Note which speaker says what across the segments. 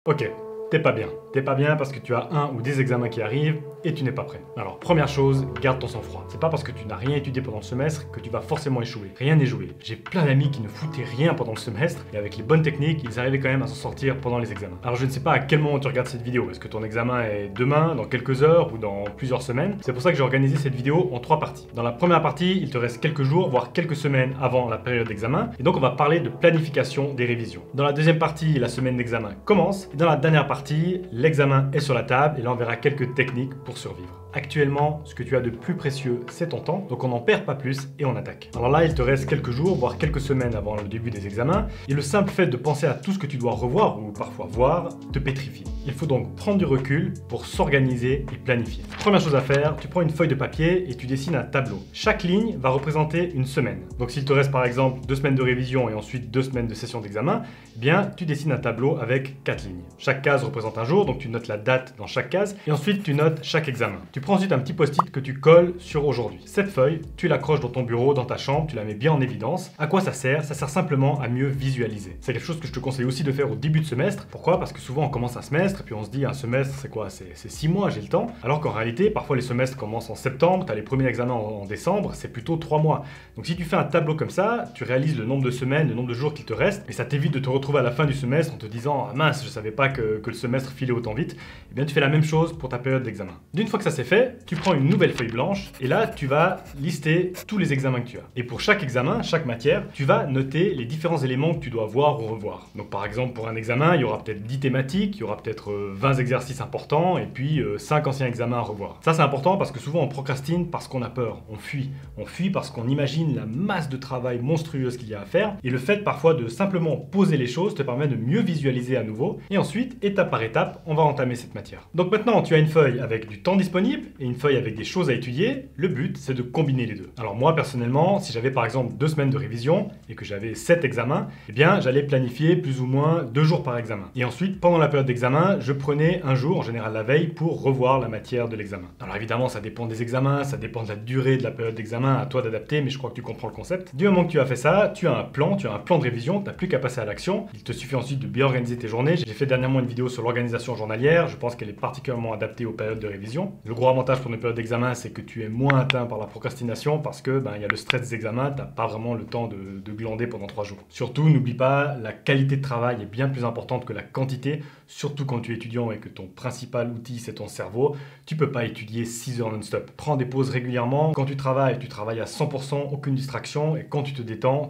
Speaker 1: Ok, t'es pas bien. T'es pas bien parce que tu as un ou des examens qui arrivent et tu n'es pas prêt. Alors première chose, garde ton sang-froid. C'est pas parce que tu n'as rien étudié pendant le semestre que tu vas forcément échouer. Rien n'est joué. J'ai plein d'amis qui ne foutaient rien pendant le semestre et avec les bonnes techniques, ils arrivaient quand même à s'en sortir pendant les examens. Alors je ne sais pas à quel moment tu regardes cette vidéo. Est-ce que ton examen est demain, dans quelques heures ou dans plusieurs semaines? C'est pour ça que j'ai organisé cette vidéo en 3 parties. Dans la première partie, il te reste quelques jours, voire quelques semaines avant la période d'examen et donc on va parler de planification des révisions. Dans la deuxième partie, la semaine d'examen commence et dans la dernière partie, l'examen est sur la table et là on verra quelques techniques pour survivre. Actuellement, ce que tu as de plus précieux, c'est ton temps, donc on n'en perd pas plus et on attaque. Alors là, il te reste quelques jours, voire quelques semaines avant le début des examens, et le simple fait de penser à tout ce que tu dois revoir ou parfois voir te pétrifie. Il faut donc prendre du recul pour s'organiser et planifier. Première chose à faire, tu prends une feuille de papier et tu dessines un tableau. Chaque ligne va représenter une semaine. Donc s'il te reste par exemple 2 semaines de révision et ensuite 2 semaines de session d'examen, eh bien tu dessines un tableau avec 4 lignes. Chaque case représente un jour, donc tu notes la date dans chaque case, et ensuite tu notes chaque examen. Tu prends ensuite un petit post-it que tu colles sur aujourd'hui. Cette feuille, tu l'accroches dans ton bureau, dans ta chambre, tu la mets bien en évidence. À quoi ça sert? Ça sert simplement à mieux visualiser. C'est quelque chose que je te conseille aussi de faire au début de semestre. Pourquoi? Parce que souvent on commence un semestre et puis on se dit un semestre c'est quoi? C'est 6 mois, j'ai le temps. Alors qu'en réalité, parfois les semestres commencent en septembre, tu as les premiers examens en décembre, c'est plutôt 3 mois. Donc si tu fais un tableau comme ça, tu réalises le nombre de semaines, le nombre de jours qu'il te reste et ça t'évite de te retrouver à la fin du semestre en te disant ah mince, je savais pas que le semestre filait autant vite. Et bien tu fais la même chose pour ta période d'examen. D'une fois que ça c'est fait, tu prends une nouvelle feuille blanche et là tu vas lister tous les examens que tu as. Et pour chaque examen, chaque matière, tu vas noter les différents éléments que tu dois voir ou revoir. Donc par exemple pour un examen, il y aura peut-être 10 thématiques, il y aura peut-être 20 exercices importants et puis 5 anciens examens à revoir. Ça c'est important parce que souvent on procrastine parce qu'on a peur, on fuit. On fuit parce qu'on imagine la masse de travail monstrueuse qu'il y a à faire et le fait parfois de simplement poser les choses te permet de mieux visualiser à nouveau et ensuite, étape par étape, on va entamer cette matière. Donc maintenant tu as une feuille avec du temps disponible et une feuille avec des choses à étudier. Le but c'est de combiner les deux. Alors moi personnellement, si j'avais par exemple 2 semaines de révision et que j'avais 7 examens, eh bien j'allais planifier plus ou moins 2 jours par examen. Et ensuite, pendant la période d'examen, je prenais un jour, en général la veille, pour revoir la matière de l'examen. Alors évidemment, ça dépend des examens, ça dépend de la durée de la période d'examen, à toi d'adapter, mais je crois que tu comprends le concept. Du moment que tu as fait ça, tu as un plan de révision, tu n'as plus qu'à passer à l'action. Il te suffit ensuite de bien organiser tes journées. J'ai fait dernièrement une vidéo sur l'organisation journalière, je pense qu'elle est particulièrement adaptée aux périodes de révision. Le gros avantage pour une période d'examen, c'est que tu es moins atteint par la procrastination parce que il y a le stress des examens, tu n'as pas vraiment le temps de glander pendant 3 jours. Surtout, n'oublie pas, la qualité de travail est bien plus importante que la quantité, surtout quand tu es étudiant et que ton principal outil c'est ton cerveau. Tu peux pas étudier 6 heures non-stop. Prends des pauses régulièrement. Quand tu travailles à 100%, aucune distraction, et quand tu te détends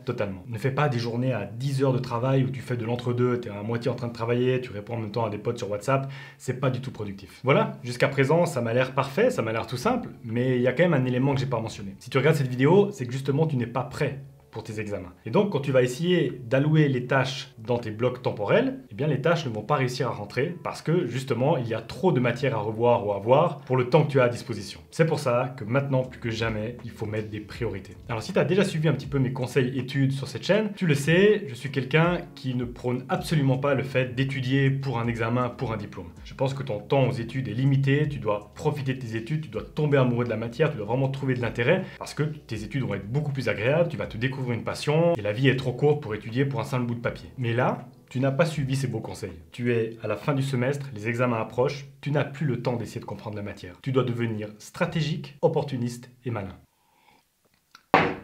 Speaker 1: totalement. Ne fais pas des journées à 10 heures de travail où tu fais de l'entre-deux, tu es à moitié en train de travailler, tu réponds en même temps à des potes sur WhatsApp, c'est pas du tout productif. Voilà, jusqu'à présent ça m'a l'air parfait, ça m'a l'air tout simple, mais il y a quand même un élément que j'ai pas mentionné. Si tu regardes cette vidéo, c'est que justement tu n'es pas prêt pour tes examens. Et donc, quand tu vas essayer d'allouer les tâches dans tes blocs temporels, eh bien, les tâches ne vont pas réussir à rentrer parce que, justement, il y a trop de matière à revoir ou à voir pour le temps que tu as à disposition. C'est pour ça que maintenant, plus que jamais, il faut mettre des priorités. Alors, si tu as déjà suivi un petit peu mes conseils études sur cette chaîne, tu le sais, je suis quelqu'un qui ne prône absolument pas le fait d'étudier pour un examen, pour un diplôme. Je pense que ton temps aux études est limité, tu dois profiter de tes études, tu dois tomber amoureux de la matière, tu dois vraiment trouver de l'intérêt parce que tes études vont être beaucoup plus agréables, tu vas te découvrir une passion et la vie est trop courte pour étudier pour un simple bout de papier. Mais là, tu n'as pas suivi ces beaux conseils. Tu es à la fin du semestre, les examens approchent, tu n'as plus le temps d'essayer de comprendre la matière. Tu dois devenir stratégique, opportuniste et malin.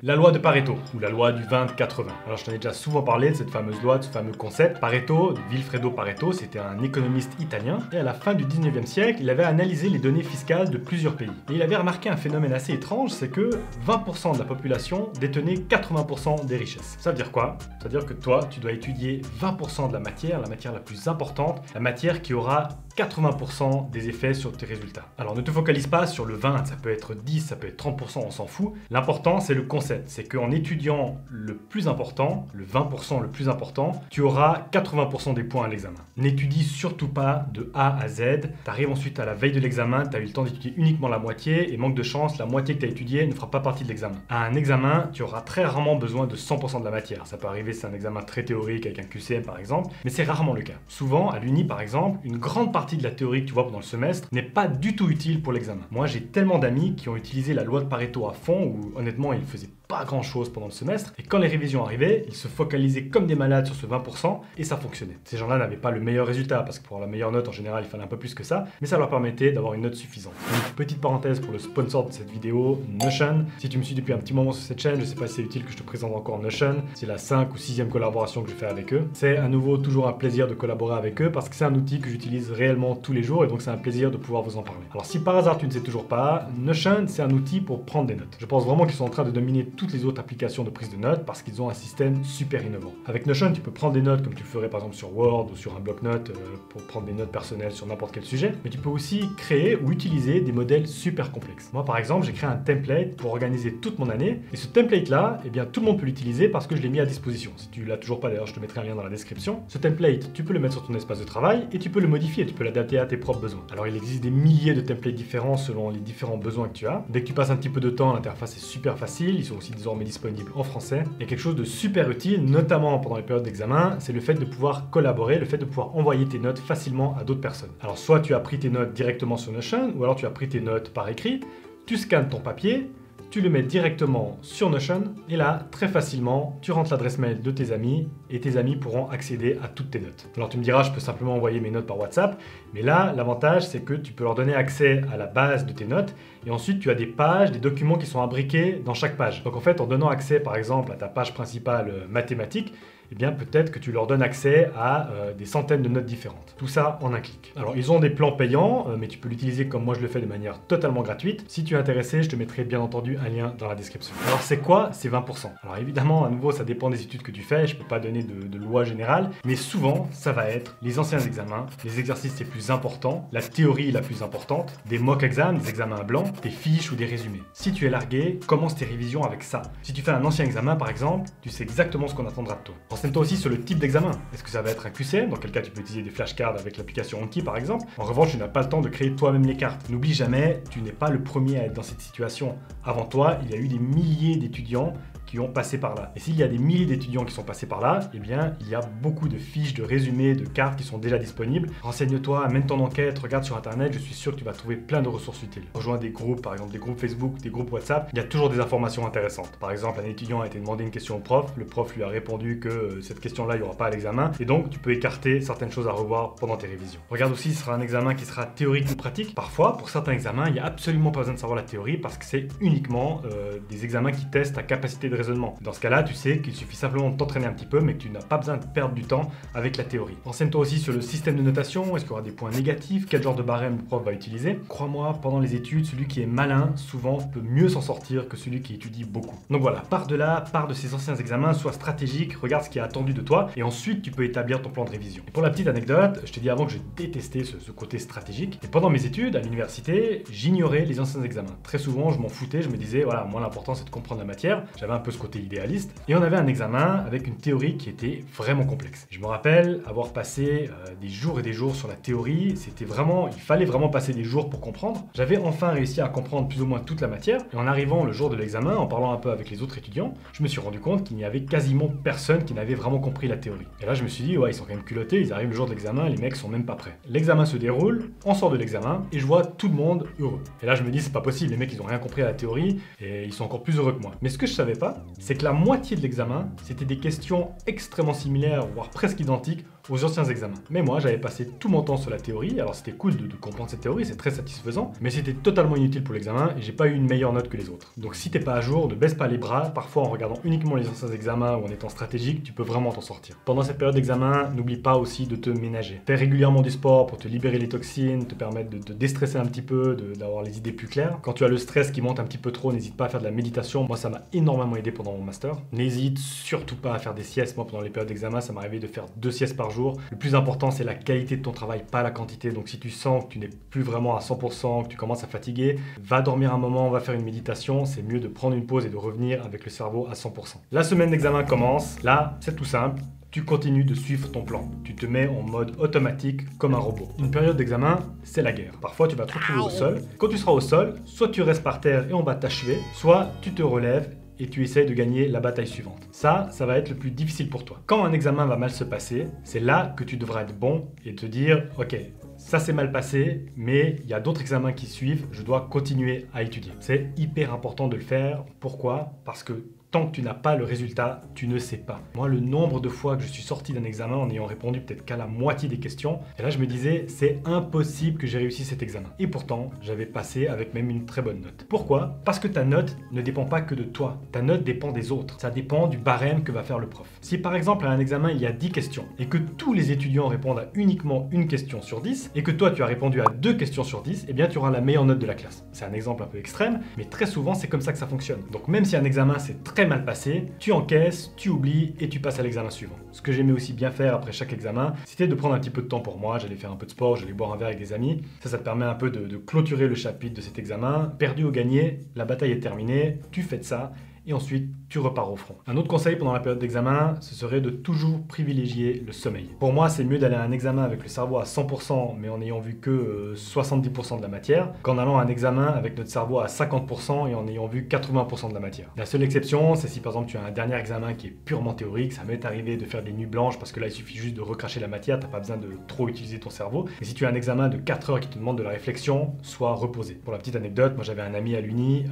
Speaker 1: La loi de Pareto, ou la loi du 20-80. Alors je t'en ai déjà souvent parlé de cette fameuse loi, de ce fameux concept. Pareto, Vilfredo Pareto, c'était un économiste italien, et à la fin du 19e siècle, il avait analysé les données fiscales de plusieurs pays. Et il avait remarqué un phénomène assez étrange, c'est que 20% de la population détenait 80% des richesses. Ça veut dire quoi? Ça veut dire que toi, tu dois étudier 20% de la matière la plus importante, la matière qui aura 80% des effets sur tes résultats. Alors ne te focalise pas sur le 20, ça peut être 10, ça peut être 30%, on s'en fout. L'important c'est le concept, c'est qu'en étudiant le plus important, le 20% le plus important, tu auras 80% des points à l'examen. N'étudie surtout pas de A à Z, tu arrives ensuite à la veille de l'examen, tu as eu le temps d'étudier uniquement la moitié et manque de chance, la moitié que tu as étudiée ne fera pas partie de l'examen. À un examen, tu auras très rarement besoin de 100% de la matière. Ça peut arriver, c'est un examen très théorique avec un QCM par exemple, mais c'est rarement le cas. Souvent, à l'Uni par exemple, une grande partie de la théorie que tu vois pendant le semestre n'est pas du tout utile pour l'examen. Moi, j'ai tellement d'amis qui ont utilisé la loi de Pareto à fond, où honnêtement, ils faisaient pas grand chose pendant le semestre, et quand les révisions arrivaient, ils se focalisaient comme des malades sur ce 20%, et ça fonctionnait. Ces gens-là n'avaient pas le meilleur résultat, parce que pour avoir la meilleure note, en général, il fallait un peu plus que ça, mais ça leur permettait d'avoir une note suffisante. Une petite parenthèse pour le sponsor de cette vidéo, Notion. Si tu me suis depuis un petit moment sur cette chaîne, je sais pas si c'est utile que je te présente encore Notion, c'est la 5e ou 6e collaboration que je fais avec eux. C'est à nouveau toujours un plaisir de collaborer avec eux, parce que c'est un outil que j'utilise réellement tous les jours, et donc c'est un plaisir de pouvoir vous en parler. Alors si par hasard tu ne sais toujours pas, Notion, c'est un outil pour prendre des notes. Je pense vraiment qu'ils sont en train de dominer toutes les autres applications de prise de notes parce qu'ils ont un système super innovant. Avec Notion, tu peux prendre des notes comme tu le ferais par exemple sur Word ou sur un bloc-notes pour prendre des notes personnelles sur n'importe quel sujet, mais tu peux aussi créer ou utiliser des modèles super complexes. Moi par exemple, j'ai créé un template pour organiser toute mon année, et ce template-là, eh bien tout le monde peut l'utiliser parce que je l'ai mis à disposition. Si tu l'as toujours pas d'ailleurs, je te mettrai un lien dans la description. Ce template, tu peux le mettre sur ton espace de travail et tu peux le modifier, tu peux l'adapter à tes propres besoins. Alors il existe des milliers de templates différents selon les différents besoins que tu as. Dès que tu passes un petit peu de temps, l'interface est super facile, ils sont aussi désormais disponibles en français. Et quelque chose de super utile, notamment pendant les périodes d'examen, c'est le fait de pouvoir collaborer, le fait de pouvoir envoyer tes notes facilement à d'autres personnes. Alors soit tu as pris tes notes directement sur Notion, ou alors tu as pris tes notes par écrit, tu scannes ton papier, tu le mets directement sur Notion, et là, très facilement, tu rentres l'adresse mail de tes amis, et tes amis pourront accéder à toutes tes notes. Alors tu me diras, je peux simplement envoyer mes notes par WhatsApp, mais là, l'avantage, c'est que tu peux leur donner accès à la base de tes notes, et ensuite tu as des pages, des documents qui sont imbriqués dans chaque page. Donc en fait, en donnant accès, par exemple, à ta page principale mathématique, eh bien peut-être que tu leur donnes accès à des centaines de notes différentes. Tout ça en un clic. Alors ils ont des plans payants, mais tu peux l'utiliser comme moi je le fais de manière totalement gratuite. Si tu es intéressé, je te mettrai bien entendu un lien dans la description. Alors c'est quoi ces 20%? Alors évidemment, à nouveau, ça dépend des études que tu fais, je ne peux pas donner de loi générale, mais souvent, ça va être les anciens examens, les exercices les plus importants, la théorie la plus importante, des mock exams, des examens blancs, des fiches ou des résumés. Si tu es largué, commence tes révisions avec ça. Si tu fais un ancien examen par exemple, tu sais exactement ce qu'on attendra de toi. Renseigne-toi aussi sur le type d'examen. Est-ce que ça va être un QCM, dans quel cas tu peux utiliser des flashcards avec l'application Anki par exemple. En revanche, tu n'as pas le temps de créer toi-même les cartes. N'oublie jamais, tu n'es pas le premier à être dans cette situation. Avant toi, il y a eu des milliers d'étudiants qui ont passé par là. Et s'il y a des milliers d'étudiants qui sont passés par là, eh bien, il y a beaucoup de fiches, de résumés, de cartes qui sont déjà disponibles. Renseigne-toi, mène ton enquête, regarde sur Internet, je suis sûr que tu vas trouver plein de ressources utiles. Rejoins des groupes, par exemple des groupes Facebook, des groupes WhatsApp, il y a toujours des informations intéressantes. Par exemple, un étudiant a été demandé une question au prof, le prof lui a répondu que cette question-là, il n'y aura pas à l'examen, et donc tu peux écarter certaines choses à revoir pendant tes révisions. Regarde aussi, ce sera un examen qui sera théorique ou pratique. Parfois, pour certains examens, il n'y a absolument pas besoin de savoir la théorie parce que c'est uniquement des examens qui testent ta capacité de raisonnement. Dans ce cas-là, tu sais qu'il suffit simplement de t'entraîner un petit peu, mais que tu n'as pas besoin de perdre du temps avec la théorie. Renseigne-toi aussi sur le système de notation, est-ce qu'il y aura des points négatifs, quel genre de barème le prof va utiliser. Crois-moi, pendant les études, celui qui est malin, souvent, peut mieux s'en sortir que celui qui étudie beaucoup. Donc voilà, pars de là, pars de ces anciens examens, sois stratégique, regarde ce qui est attendu de toi, et ensuite tu peux établir ton plan de révision. Et pour la petite anecdote, je t'ai dit avant que je détestais ce côté stratégique, et pendant mes études à l'université, j'ignorais les anciens examens. Très souvent, je m'en foutais, je me disais, voilà, moi l'important c'est de comprendre la matière, j'avais un peu ce côté idéaliste, et on avait un examen avec une théorie qui était vraiment complexe. Je me rappelle avoir passé des jours et des jours sur la théorie, c'était vraiment, il fallait vraiment passer des jours pour comprendre. J'avais enfin réussi à comprendre plus ou moins toute la matière, et en arrivant le jour de l'examen, en parlant un peu avec les autres étudiants, je me suis rendu compte qu'il n'y avait quasiment personne qui n'avait vraiment compris la théorie. Et là je me suis dit, ouais, ils sont quand même culottés, ils arrivent le jour de l'examen, les mecs sont même pas prêts. L'examen se déroule, on sort de l'examen, et je vois tout le monde heureux. Et là je me dis, c'est pas possible, les mecs ils ont rien compris à la théorie, et ils sont encore plus heureux que moi. Mais ce que je savais pas, c'est que la moitié de l'examen, c'était des questions extrêmement similaires, voire presque identiques aux anciens examens. Mais moi, j'avais passé tout mon temps sur la théorie, alors c'était cool de comprendre cette théorie, c'est très satisfaisant, mais c'était totalement inutile pour l'examen et j'ai pas eu une meilleure note que les autres. Donc si t'es pas à jour, ne baisse pas les bras, parfois en regardant uniquement les anciens examens ou en étant stratégique, tu peux vraiment t'en sortir. Pendant cette période d'examen, n'oublie pas aussi de te ménager. Fais régulièrement du sport pour te libérer les toxines, te permettre de te déstresser un petit peu, d'avoir les idées plus claires. Quand tu as le stress qui monte un petit peu trop, n'hésite pas à faire de la méditation, moi ça m'a énormément aidé pendant mon master. N'hésite surtout pas à faire des siestes, moi pendant les périodes d'examen, ça m'arrivait de faire 2 siestes par jour. Le plus important, c'est la qualité de ton travail, pas la quantité. Donc si tu sens que tu n'es plus vraiment à 100%, que tu commences à fatiguer, va dormir un moment, va faire une méditation. C'est mieux de prendre une pause et de revenir avec le cerveau à 100%. La semaine d'examen commence. Là, c'est tout simple. Tu continues de suivre ton plan. Tu te mets en mode automatique comme un robot. Une période d'examen, c'est la guerre. Parfois, tu vas te retrouver au sol. Quand tu seras au sol, soit tu restes par terre et on va t'achever, soit tu te relèves et tu essayes de gagner la bataille suivante. Ça va être le plus difficile pour toi. Quand un examen va mal se passer, c'est là que tu devras être bon et te dire, ok, ça s'est mal passé, mais il y a d'autres examens qui suivent, je dois continuer à étudier. C'est hyper important de le faire. Pourquoi? Parce que Tant que tu n'as pas le résultat, tu ne sais pas. Moi, le nombre de fois que je suis sorti d'un examen en ayant répondu peut-être qu'à la moitié des questions, et là je me disais, c'est impossible que j'ai réussi cet examen. Et pourtant, j'avais passé avec même une très bonne note. Pourquoi? Parce que ta note ne dépend pas que de toi. Ta note dépend des autres. Ça dépend du barème que va faire le prof. Si par exemple à un examen il y a 10 questions et que tous les étudiants répondent à uniquement une question sur 10 et que toi tu as répondu à 2 questions sur 10, eh bien tu auras la meilleure note de la classe. C'est un exemple un peu extrême, mais très souvent c'est comme ça que ça fonctionne. Donc même si un examen s'est très mal passé, tu encaisses, tu oublies et tu passes à l'examen suivant. Ce que j'aimais aussi bien faire après chaque examen, c'était de prendre un petit peu de temps pour moi, j'allais faire un peu de sport, j'allais boire un verre avec des amis. Ça te permet un peu de clôturer le chapitre de cet examen. Perdu ou gagné, la bataille est terminée, tu fais de ça. Et ensuite, tu repars au front. Un autre conseil pendant la période d'examen, ce serait de toujours privilégier le sommeil. Pour moi, c'est mieux d'aller à un examen avec le cerveau à 100%, mais en n'ayant vu que 70% de la matière, qu'en allant à un examen avec notre cerveau à 50% et en ayant vu 80% de la matière. La seule exception, c'est si par exemple tu as un dernier examen qui est purement théorique, ça m'est arrivé de faire des nuits blanches parce que là, il suffit juste de recracher la matière, t'as pas besoin de trop utiliser ton cerveau. Mais si tu as un examen de 4 heures qui te demande de la réflexion, sois reposé. Pour la petite anecdote, moi j'avais un ami à l'Uni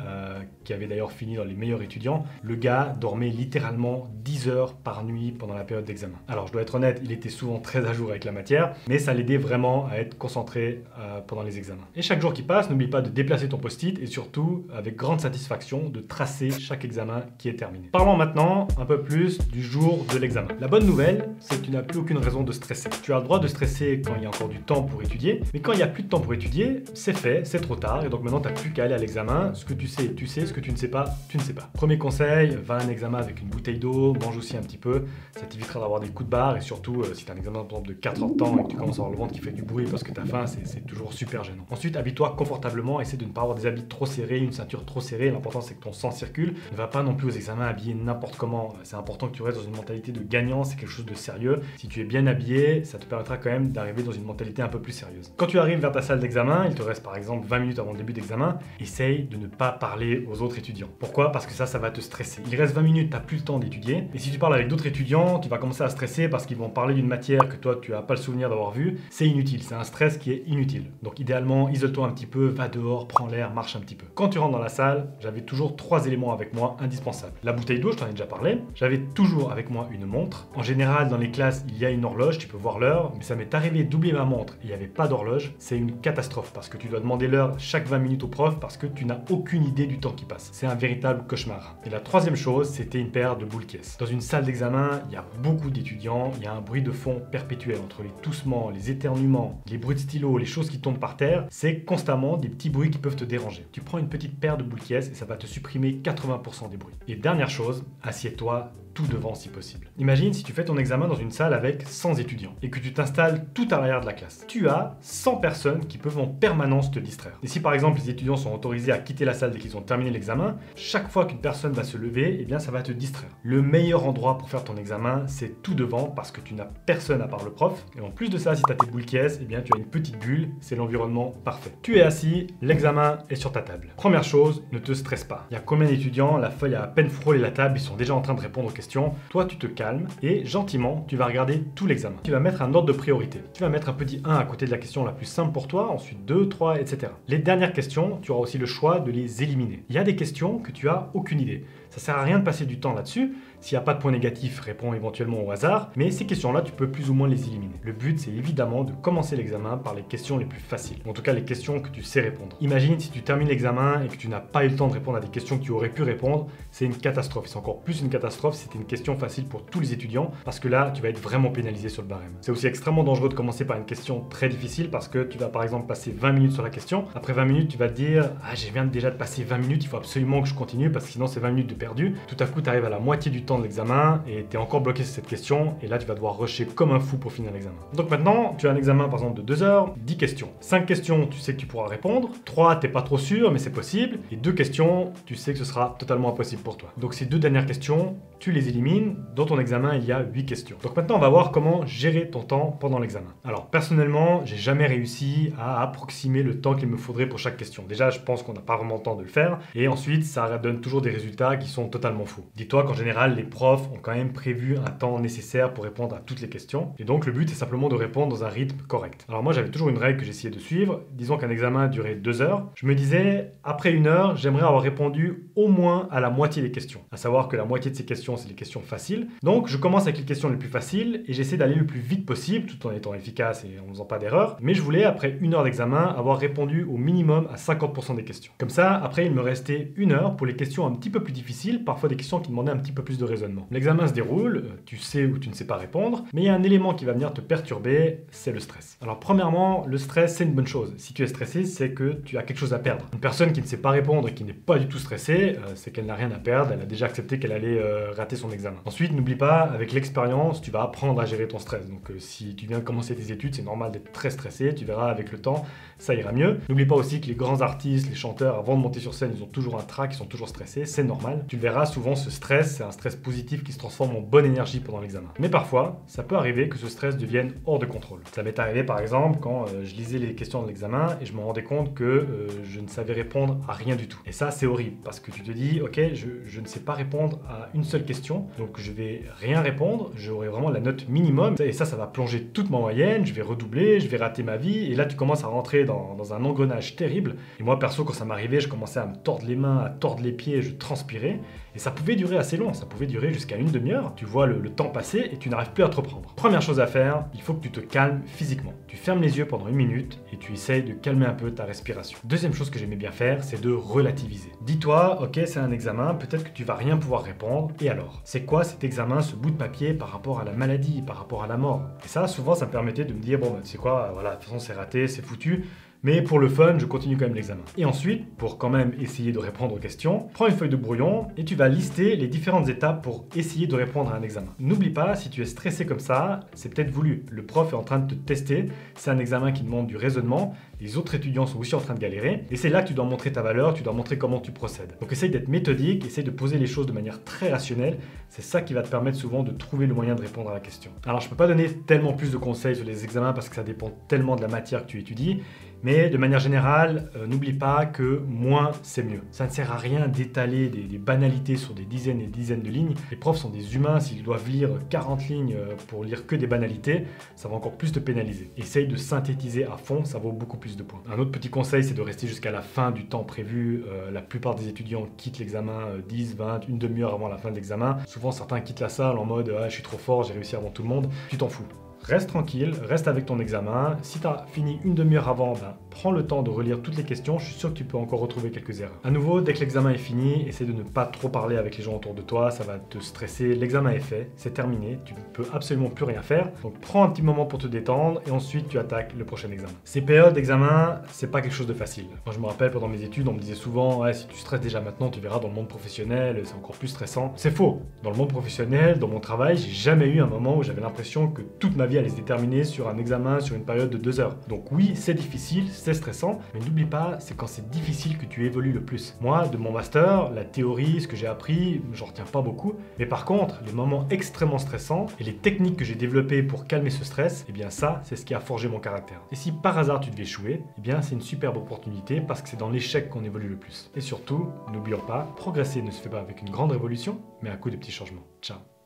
Speaker 1: qui avait d'ailleurs fini dans les meilleurs étudiants. Le gars dormait littéralement 10 heures par nuit pendant la période d'examen. Alors je dois être honnête, il était souvent très à jour avec la matière, mais ça l'aidait vraiment à être concentré pendant les examens. Et chaque jour qui passe, n'oublie pas de déplacer ton post-it et surtout, avec grande satisfaction, de tracer chaque examen qui est terminé. Parlons maintenant un peu plus du jour de l'examen. La bonne nouvelle, c'est que tu n'as plus aucune raison de stresser. Tu as le droit de stresser quand il y a encore du temps pour étudier, mais quand il n'y a plus de temps pour étudier, c'est fait, c'est trop tard, et donc maintenant tu n'as plus qu'à aller à l'examen. Ce que tu sais, tu sais, ce que tu ne sais pas, tu ne sais pas. Premier conseil, va à un examen avec une bouteille d'eau, mange aussi un petit peu, ça t'évitera d'avoir des coups de barre et surtout si tu as un examen par exemple de 4 heures de temps et que tu commences à avoir le ventre qui fait du bruit parce que tu as faim, c'est toujours super gênant. Ensuite, habille-toi confortablement, essaie de ne pas avoir des habits trop serrés, une ceinture trop serrée, l'important c'est que ton sang circule. Ne va pas non plus aux examens habillé n'importe comment, c'est important que tu restes dans une mentalité de gagnant, c'est quelque chose de sérieux. Si tu es bien habillé, ça te permettra quand même d'arriver dans une mentalité un peu plus sérieuse. Quand tu arrives vers ta salle d'examen, il te reste par exemple 20 minutes avant le début d'examen, essaye de ne pas parler aux autres étudiants. Pourquoi? Parce que ça va te stresser. Il reste 20 minutes, tu n'as plus le temps d'étudier. Et si tu parles avec d'autres étudiants, tu vas commencer à stresser parce qu'ils vont parler d'une matière que toi, tu n'as pas le souvenir d'avoir vue. C'est inutile, c'est un stress qui est inutile. Donc idéalement, isole-toi un petit peu, va dehors, prends l'air, marche un petit peu. Quand tu rentres dans la salle, j'avais toujours 3 éléments avec moi indispensables. La bouteille d'eau, je t'en ai déjà parlé. J'avais toujours avec moi une montre. En général, dans les classes, il y a une horloge, tu peux voir l'heure. Mais ça m'est arrivé d'oublier ma montre et il n'y avait pas d'horloge. C'est une catastrophe parce que tu dois demander l'heure chaque 20 minutes au prof parce que tu n'as aucune idée du temps qui passe. C'est un véritable cauchemar. Et la troisième chose, c'était une paire de boules caisses. Dans une salle d'examen, il y a beaucoup d'étudiants, il y a un bruit de fond perpétuel entre les toussements, les éternuements, les bruits de stylo, les choses qui tombent par terre. C'est constamment des petits bruits qui peuvent te déranger. Tu prends une petite paire de boules caisses et ça va te supprimer 80% des bruits. Et dernière chose, assieds-toi tout devant si possible. Imagine si tu fais ton examen dans une salle avec 100 étudiants et que tu t'installes tout à l'arrière de la classe. Tu as 100 personnes qui peuvent en permanence te distraire. Et si par exemple les étudiants sont autorisés à quitter la salle dès qu'ils ont terminé l'examen, chaque fois qu'une personne va se lever, eh bien ça va te distraire. Le meilleur endroit pour faire ton examen, c'est tout devant parce que tu n'as personne à part le prof. Et en plus de ça, si tu as tes boules caisses, eh bien tu as une petite bulle, c'est l'environnement parfait. Tu es assis, l'examen est sur ta table. Première chose, ne te stresse pas. Il y a combien d'étudiants, la feuille a à peine frôlé la table, ils sont déjà en train de répondre aux questions. Toi, tu te calmes et gentiment, tu vas regarder tout l'examen. Tu vas mettre un ordre de priorité. Tu vas mettre un petit 1 à côté de la question la plus simple pour toi, ensuite 2, 3, etc. Les dernières questions, tu auras aussi le choix de les éliminer. Il y a des questions que tu as aucune idée. Ça sert à rien de passer du temps là-dessus. S'il n'y a pas de point négatif, réponds éventuellement au hasard, mais ces questions-là, tu peux plus ou moins les éliminer. Le but, c'est évidemment de commencer l'examen par les questions les plus faciles, en tout cas les questions que tu sais répondre. Imagine si tu termines l'examen et que tu n'as pas eu le temps de répondre à des questions que tu aurais pu répondre, c'est une catastrophe. C'est encore plus une catastrophe si c'était une question facile pour tous les étudiants, parce que là, tu vas être vraiment pénalisé sur le barème. C'est aussi extrêmement dangereux de commencer par une question très difficile, parce que tu vas par exemple passer 20 minutes sur la question. Après 20 minutes, tu vas te dire « Ah, je viens déjà de passer 20 minutes, il faut absolument que je continue, parce que sinon c'est 20 minutes de perdu. » Tout à coup, tu arrives à la moitié du temps de l'examen et tu es encore bloqué sur cette question et là tu vas devoir rusher comme un fou pour finir l'examen. Donc maintenant, tu as un examen par exemple de 2 heures, 10 questions. 5 questions, tu sais que tu pourras répondre. 3, t'es pas trop sûr mais c'est possible. Et 2 questions, tu sais que ce sera totalement impossible pour toi. Donc ces 2 dernières questions, tu les élimines. Dans ton examen, il y a 8 questions. Donc maintenant, on va voir comment gérer ton temps pendant l'examen. Alors personnellement, j'ai jamais réussi à approximer le temps qu'il me faudrait pour chaque question. Déjà, je pense qu'on n'a pas vraiment le temps de le faire. Et ensuite, ça donne toujours des résultats qui sont totalement faux. Dis-toi qu'en général, les profs ont quand même prévu un temps nécessaire pour répondre à toutes les questions. Et donc, le but est simplement de répondre dans un rythme correct. Alors moi, j'avais toujours une règle que j'essayais de suivre. Disons qu'un examen durait 2 heures. Je me disais, après 1 heure, j'aimerais avoir répondu au moins à la moitié des questions. À savoir que la moitié de ces questions, c'est des questions faciles. Donc, je commence avec les questions les plus faciles et j'essaie d'aller le plus vite possible, tout en étant efficace et en faisant pas d'erreur. Mais je voulais, après 1 heure d'examen, avoir répondu au minimum à 50% des questions. Comme ça, après, il me restait 1 heure pour les questions un petit peu plus difficiles, parfois des questions qui demandaient un petit peu plus de raisonnement. L'examen se déroule, tu sais ou tu ne sais pas répondre, mais il y a un élément qui va venir te perturber, c'est le stress. Alors premièrement, le stress, c'est une bonne chose. Si tu es stressé, c'est que tu as quelque chose à perdre. Une personne qui ne sait pas répondre et qui n'est pas du tout stressée, c'est qu'elle n'a rien à perdre, elle a déjà accepté qu'elle allait rater son examen. Ensuite, n'oublie pas, avec l'expérience, tu vas apprendre à gérer ton stress. Donc si tu viens de commencer tes études, c'est normal d'être très stressé, tu verras avec le temps, ça ira mieux. N'oublie pas aussi que les grands artistes, les chanteurs, avant de monter sur scène, ils ont toujours un trac, ils sont toujours stressés, c'est normal. Tu le verras, souvent ce stress, c'est un stress positif qui se transforme en bonne énergie pendant l'examen. Mais parfois, ça peut arriver que ce stress devienne hors de contrôle. Ça m'est arrivé par exemple quand je lisais les questions de l'examen et je me rendais compte que je ne savais répondre à rien du tout. Et ça, c'est horrible parce que tu te dis, ok, je ne sais pas répondre à une seule question, donc je vais rien répondre, j'aurai vraiment la note minimum et ça va plonger toute ma moyenne, je vais redoubler, je vais rater ma vie et là tu commences à rentrer dans un engrenage terrible. Et moi perso, quand ça m'arrivait, je commençais à me tordre les mains, à tordre les pieds, je transpirais et ça pouvait durer assez long, ça pouvait durer jusqu'à 1 demi-heure. Tu vois le temps passer et tu n'arrives plus à te reprendre. Première chose à faire, il faut que tu te calmes physiquement. Tu fermes les yeux pendant 1 minute et tu essayes de calmer un peu ta respiration. Deuxième chose que j'aimais bien faire, c'est de relativiser. Dis-toi, ok, c'est un examen, peut-être que tu vas rien pouvoir répondre, et alors? C'est quoi cet examen, ce bout de papier par rapport à la maladie, par rapport à la mort? Et ça, souvent, ça me permettait de me dire, bon, bah, tu sais quoi, voilà, de toute façon, c'est raté, c'est foutu. Mais pour le fun, je continue quand même l'examen. Et ensuite, pour quand même essayer de répondre aux questions, prends une feuille de brouillon et tu vas lister les différentes étapes pour essayer de répondre à un examen. N'oublie pas, si tu es stressé comme ça, c'est peut-être voulu. Le prof est en train de te tester, c'est un examen qui demande du raisonnement, les autres étudiants sont aussi en train de galérer, et c'est là que tu dois montrer ta valeur, tu dois montrer comment tu procèdes. Donc essaye d'être méthodique, essaye de poser les choses de manière très rationnelle, c'est ça qui va te permettre souvent de trouver le moyen de répondre à la question. Alors je peux pas donner tellement plus de conseils sur les examens parce que ça dépend tellement de la matière que tu étudies, mais de manière générale, n'oublie pas que moins c'est mieux. Ça ne sert à rien d'étaler des banalités sur des dizaines et des dizaines de lignes. Les profs sont des humains, s'ils doivent lire 40 lignes pour lire que des banalités, ça va encore plus te pénaliser. Essaye de synthétiser à fond, ça vaut beaucoup plus de points. Un autre petit conseil, c'est de rester jusqu'à la fin du temps prévu. La plupart des étudiants quittent l'examen 10, 20, une demi-heure avant la fin de l'examen. Souvent, certains quittent la salle en mode ah, « je suis trop fort, j'ai réussi avant tout le monde ». Tu t'en fous. Reste tranquille, reste avec ton examen. Si tu as fini une demi-heure avant, prends le temps de relire toutes les questions. Je suis sûr que tu peux encore retrouver quelques erreurs. À nouveau, dès que l'examen est fini, essaie de ne pas trop parler avec les gens autour de toi. Ça va te stresser. L'examen est fait, c'est terminé. Tu ne peux absolument plus rien faire. Donc prends un petit moment pour te détendre et ensuite tu attaques le prochain examen. Ces périodes d'examen, c'est pas quelque chose de facile. Moi, je me rappelle pendant mes études, on me disait souvent ouais, si tu stresses déjà maintenant, tu verras dans le monde professionnel, c'est encore plus stressant. C'est faux. Dans le monde professionnel, dans mon travail, j'ai jamais eu un moment où j'avais l'impression que toute ma vie allait se déterminer sur un examen sur une période de 2 heures. Donc oui, c'est difficile, c'est stressant, mais n'oublie pas, c'est quand c'est difficile que tu évolues le plus. Moi, de mon master, la théorie, ce que j'ai appris, j'en retiens pas beaucoup, mais par contre, les moments extrêmement stressants et les techniques que j'ai développées pour calmer ce stress, eh bien ça, c'est ce qui a forgé mon caractère. Et si par hasard tu devais échouer, eh bien c'est une superbe opportunité parce que c'est dans l'échec qu'on évolue le plus. Et surtout, n'oublions pas, progresser ne se fait pas avec une grande révolution, mais à coup de petits changements. Ciao.